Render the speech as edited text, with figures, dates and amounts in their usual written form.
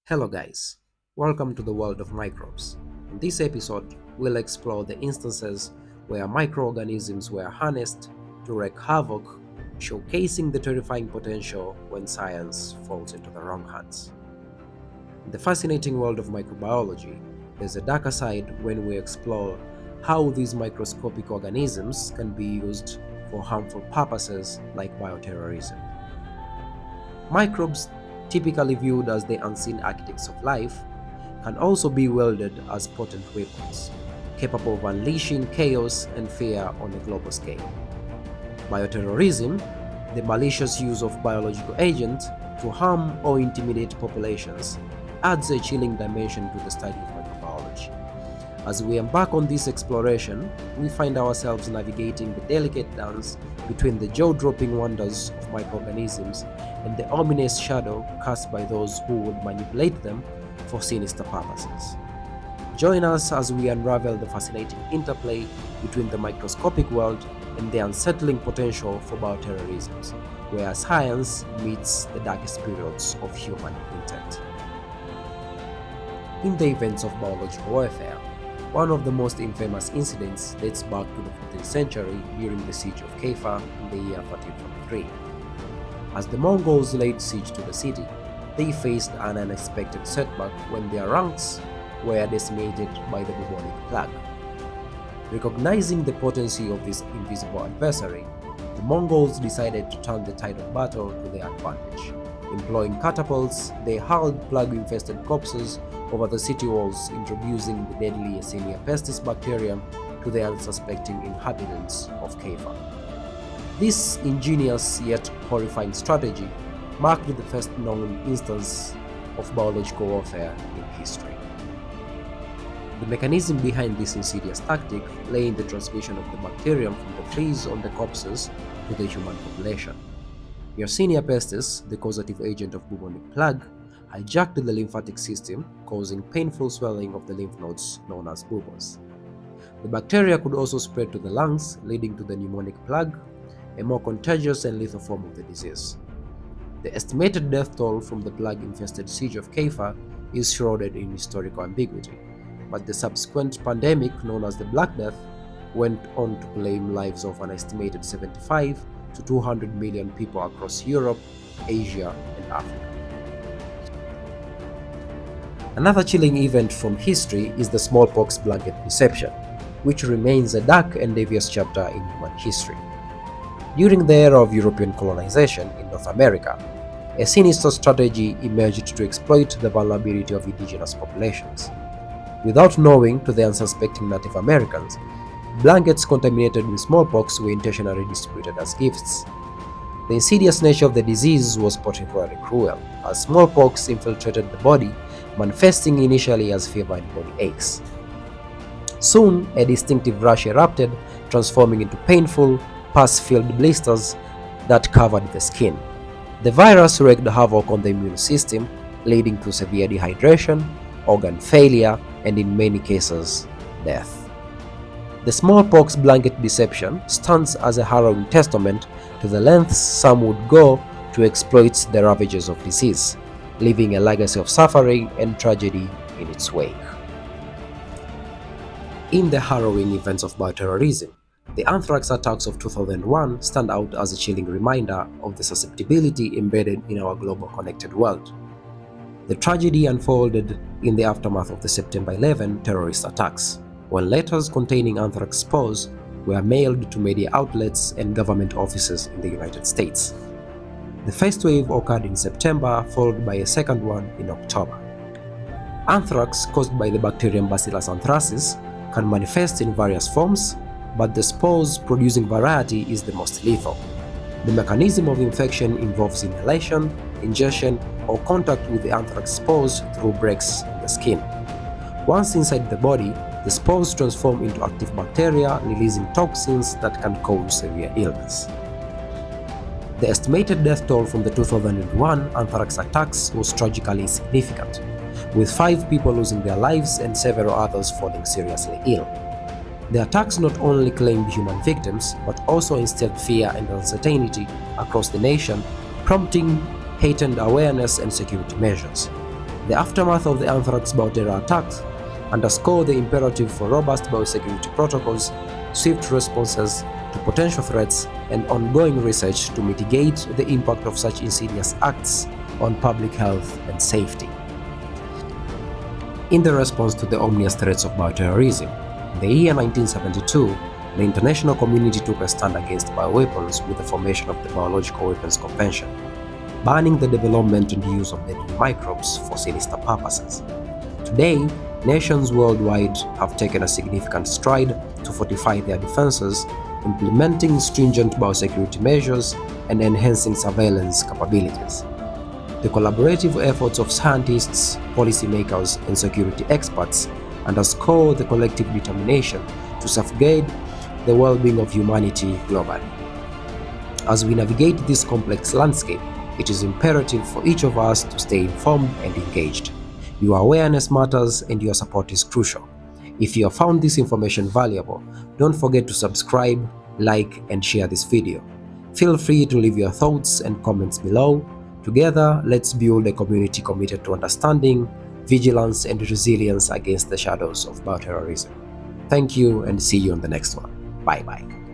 Hello guys, welcome to the world of microbes. In this episode, we'll explore the instances where microorganisms were harnessed to wreak havoc, showcasing the terrifying potential when science falls into the wrong hands. In the fascinating world of microbiology, there's a darker side when we explore how these microscopic organisms can be used for harmful purposes like bioterrorism. Microbes, typically viewed as the unseen architects of life, can also be wielded as potent weapons, capable of unleashing chaos and fear on a global scale. Bioterrorism, the malicious use of biological agents to harm or intimidate populations, adds a chilling dimension to the study of microbiology. As we embark on this exploration, we find ourselves navigating the delicate dance between the jaw-dropping wonders of microorganisms and the ominous shadow cast by those who would manipulate them for sinister purposes. Join us as we unravel the fascinating interplay between the microscopic world and the unsettling potential for bioterrorism, where science meets the darkest periods of human intent. In the events of biological warfare, one of the most infamous incidents dates back to the 14th century during the siege of Kaffa in the year 1443. As the Mongols laid siege to the city, they faced an unexpected setback when their ranks were decimated by the bubonic plague. Recognizing the potency of this invisible adversary, the Mongols decided to turn the tide of battle to their advantage. Employing catapults, they hurled plague-infested corpses over the city walls, introducing the deadly Yersinia pestis bacterium to the unsuspecting inhabitants of Kaffa. This ingenious yet horrifying strategy marked the first known instance of biological warfare in history. The mechanism behind this insidious tactic lay in the transmission of the bacterium from the fleas on the corpses to the human population. Yersinia pestis, the causative agent of bubonic plague, hijacked the lymphatic system, causing painful swelling of the lymph nodes known as buboes. The bacteria could also spread to the lungs, leading to the pneumonic plague, a more contagious and lethal form of the disease. The estimated death toll from the plague-infested siege of Kaffa is shrouded in historical ambiguity, but the subsequent pandemic, known as the Black Death, went on to claim lives of an estimated 75 to 200 million people across Europe, Asia, and Africa. Another chilling event from history is the smallpox blanket deception, which remains a dark and devious chapter in human history. During the era of European colonization in North America, a sinister strategy emerged to exploit the vulnerability of indigenous populations. Without knowing to the unsuspecting Native Americans, blankets contaminated with smallpox were intentionally distributed as gifts. The insidious nature of the disease was particularly cruel, as smallpox infiltrated the body, manifesting initially as fever and body aches. Soon, a distinctive rash erupted, transforming into painful, pus-filled blisters that covered the skin. The virus wreaked havoc on the immune system, leading to severe dehydration, organ failure, and in many cases, death. The smallpox blanket deception stands as a harrowing testament to the lengths some would go to exploit the ravages of disease, leaving a legacy of suffering and tragedy in its wake. In the harrowing events of bioterrorism, the anthrax attacks of 2001 stand out as a chilling reminder of the susceptibility embedded in our global connected world. The tragedy unfolded in the aftermath of the September 11 terrorist attacks, when letters containing anthrax spores were mailed to media outlets and government offices in the United States. The first wave occurred in September, followed by a second one in October. Anthrax, caused by the bacterium Bacillus anthracis, can manifest in various forms, but the spores-producing variety is the most lethal. The mechanism of infection involves inhalation, ingestion, or contact with the anthrax spores through breaks in the skin. Once inside the body, the spores transform into active bacteria, releasing toxins that can cause severe illness. The estimated death toll from the 2001 anthrax attacks was tragically significant, with 5 people losing their lives and several others falling seriously ill. The attacks not only claimed human victims, but also instilled fear and uncertainty across the nation, prompting heightened awareness and security measures. The aftermath of the anthrax bioterror attacks underscore the imperative for robust biosecurity protocols, swift responses to potential threats, and ongoing research to mitigate the impact of such insidious acts on public health and safety. In the response to the ominous threats of bioterrorism, in the year 1972, the international community took a stand against bioweapons with the formation of the Biological Weapons Convention, banning the development and use of deadly microbes for sinister purposes. Today, nations worldwide have taken a significant stride to fortify their defenses, implementing stringent biosecurity measures and enhancing surveillance capabilities. The collaborative efforts of scientists, policymakers, and security experts underscore the collective determination to safeguard the well-being of humanity globally. As we navigate this complex landscape, it is imperative for each of us to stay informed and engaged. Your awareness matters and your support is crucial. If you have found this information valuable, don't forget to subscribe, like, and share this video. Feel free to leave your thoughts and comments below. Together, let's build a community committed to understanding, vigilance, and resilience against the shadows of bioterrorism. Thank you and see you on the next one. Bye-bye.